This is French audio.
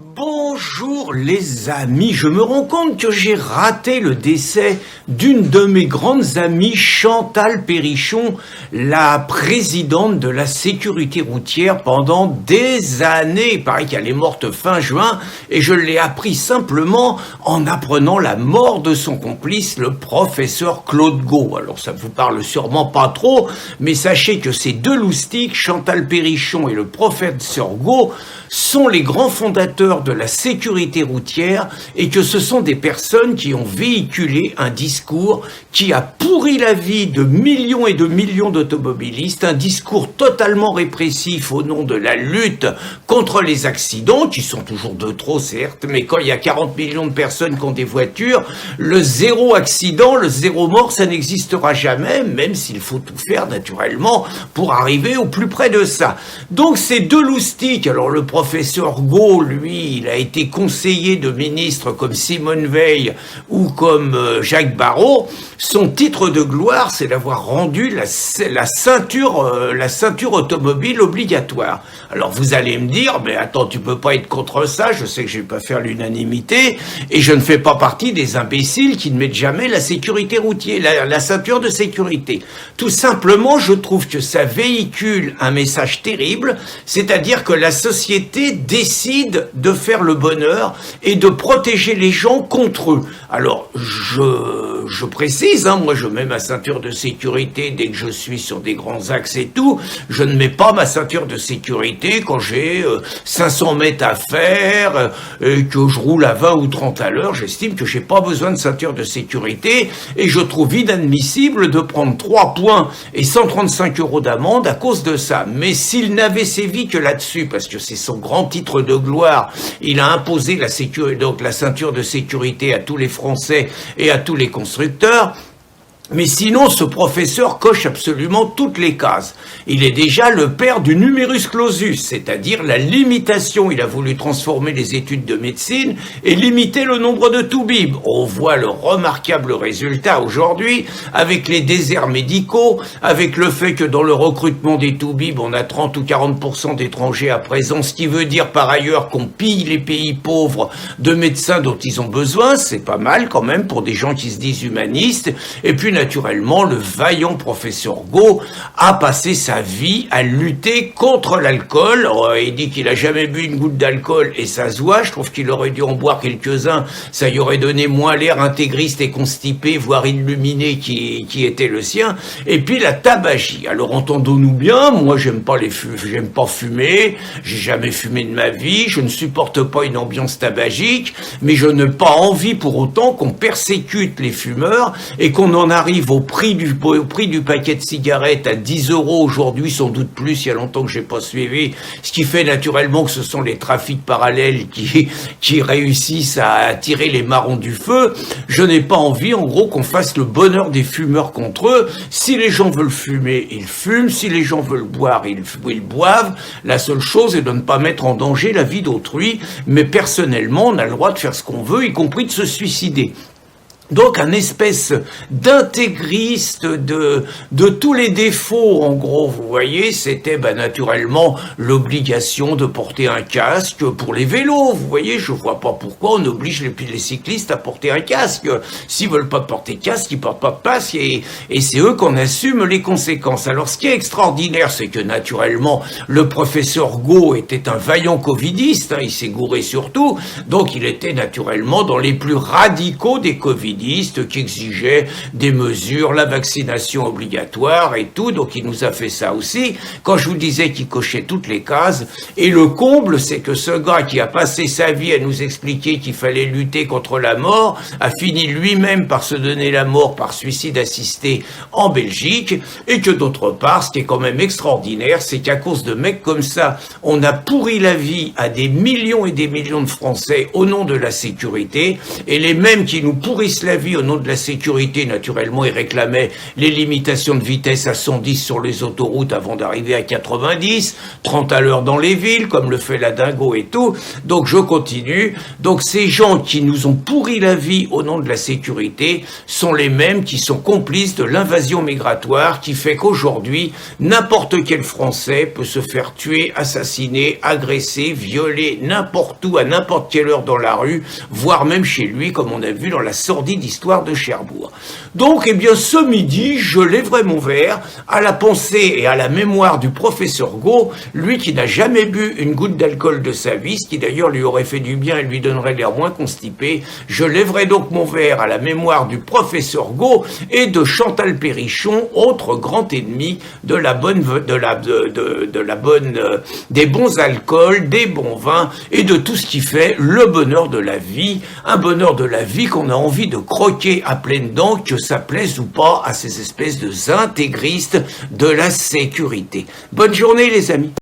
Bonjour les amis, je me rends compte que j'ai raté le décès d'une de mes grandes amies, Chantal Perrichon, la présidente de la sécurité routière pendant des années. Il paraît qu'elle est morte fin juin et je l'ai appris simplement en apprenant la mort de son complice, le professeur Claude Gau. Alors ça vous parle sûrement pas trop, mais sachez que ces deux loustiques, Chantal Perrichon et le professeur Gau, sont les grands fondateurs de la sécurité routière et que ce sont des personnes qui ont véhiculé un discours qui a pourri la vie de millions et de millions d'automobilistes, un discours totalement répressif au nom de la lutte contre les accidents, qui sont toujours de trop certes, mais quand il y a 40 millions de personnes qui ont des voitures, le zéro accident, le zéro mort, ça n'existera jamais, même s'il faut tout faire naturellement pour arriver au plus près de ça. Donc ces deux loustiques, alors le professeur Gau, lui, il a été conseiller de ministres comme Simone Veil ou comme Jacques Barrot. Son titre de gloire, c'est d'avoir rendu la ceinture automobile obligatoire. Alors vous allez me dire, mais attends, tu peux pas être contre ça, je sais que je vais pas faire l'unanimité, et je ne fais pas partie des imbéciles qui ne mettent jamais la sécurité routière, la ceinture de sécurité. Tout simplement, je trouve que ça véhicule un message terrible, c'est-à-dire que la société décide de faire le bonheur et de protéger les gens contre eux. Alors, je précise, moi je mets ma ceinture de sécurité dès que je suis sur des grands axes et tout. Je ne mets pas ma ceinture de sécurité quand j'ai 500 mètres à faire, que je roule à 20 ou 30 à l'heure. J'estime que j'ai pas besoin de ceinture de sécurité et je trouve inadmissible de prendre 3 points et 135 € d'amende à cause de ça. Mais s'il n'avait sévi que là-dessus, parce que c'est son grand titre de gloire, il a imposé la ceinture de sécurité à tous les Français et à tous les constructeurs. Mais sinon, ce professeur coche absolument toutes les cases. Il est déjà le père du numerus clausus, c'est-à-dire la limitation. Il a voulu transformer les études de médecine et limiter le nombre de toubibs. On voit le remarquable résultat aujourd'hui avec les déserts médicaux, avec le fait que dans le recrutement des toubibs, on a 30 ou 40% d'étrangers à présent, ce qui veut dire par ailleurs qu'on pille les pays pauvres de médecins dont ils ont besoin. C'est pas mal quand même pour des gens qui se disent humanistes. Et puis naturellement, le vaillant professeur Gau a passé sa vie à lutter contre l'alcool. Il dit qu'il a jamais bu une goutte d'alcool et ça se voit. Je trouve qu'il aurait dû en boire quelques-uns. Ça lui aurait donné moins l'air intégriste et constipé, voire illuminé qui était le sien. Et puis la tabagie. Alors entendons-nous bien, moi j'aime pas fumer, j'ai jamais fumé de ma vie, je ne supporte pas une ambiance tabagique, mais je n'ai pas envie pour autant qu'on persécute les fumeurs et qu'on en arrive au prix du paquet de cigarettes à 10 € aujourd'hui, sans doute plus, il y a longtemps que j'ai pas suivi, ce qui fait naturellement que ce sont les trafics parallèles qui réussissent à tirer les marrons du feu. Je n'ai pas envie, en gros, qu'on fasse le bonheur des fumeurs contre eux. Si les gens veulent fumer, ils fument. Si les gens veulent boire, ils boivent. La seule chose est de ne pas mettre en danger la vie d'autrui. Mais personnellement, on a le droit de faire ce qu'on veut, y compris de se suicider. Donc un espèce d'intégriste de tous les défauts, en gros, vous voyez, c'était naturellement l'obligation de porter un casque pour les vélos, vous voyez, je vois pas pourquoi on oblige les cyclistes à porter un casque. S'ils veulent pas porter de casque, ils portent pas de casque et c'est eux qu'on assume les conséquences. Alors ce qui est extraordinaire, c'est que naturellement, le professeur Gau était un vaillant covidiste, il s'est gouré surtout, donc il était naturellement dans les plus radicaux des covidistes, qui exigeait des mesures, la vaccination obligatoire et tout, donc il nous a fait ça aussi. Quand je vous disais qu'il cochait toutes les cases, et le comble, c'est que ce gars qui a passé sa vie à nous expliquer qu'il fallait lutter contre la mort, a fini lui-même par se donner la mort par suicide assisté en Belgique, et que d'autre part, ce qui est quand même extraordinaire, c'est qu'à cause de mecs comme ça, on a pourri la vie à des millions et des millions de Français au nom de la sécurité, et les mêmes qui nous pourrissent la la vie au nom de la sécurité. Naturellement, il réclamait les limitations de vitesse à 110 sur les autoroutes avant d'arriver à 90, 30 à l'heure dans les villes, comme le fait la Dingo et tout. Donc je continue. Donc ces gens qui nous ont pourri la vie au nom de la sécurité sont les mêmes qui sont complices de l'invasion migratoire qui fait qu'aujourd'hui, n'importe quel Français peut se faire tuer, assassiner, agresser, violer n'importe où, à n'importe quelle heure dans la rue, voire même chez lui, comme on a vu dans la sordide histoire de Cherbourg. Donc, eh bien, ce midi, je lèverai mon verre à la pensée et à la mémoire du professeur Got, lui qui n'a jamais bu une goutte d'alcool de sa vie, ce qui d'ailleurs lui aurait fait du bien et lui donnerait l'air moins constipé. Je lèverai donc mon verre à la mémoire du professeur Got et de Chantal Perrichon, autre grand ennemi de la bonne, des bons alcools, des bons vins et de tout ce qui fait le bonheur de la vie, un bonheur de la vie qu'on a envie de croquer à pleines dents, que ça plaise ou pas à ces espèces de intégristes de la sécurité. Bonne journée les amis.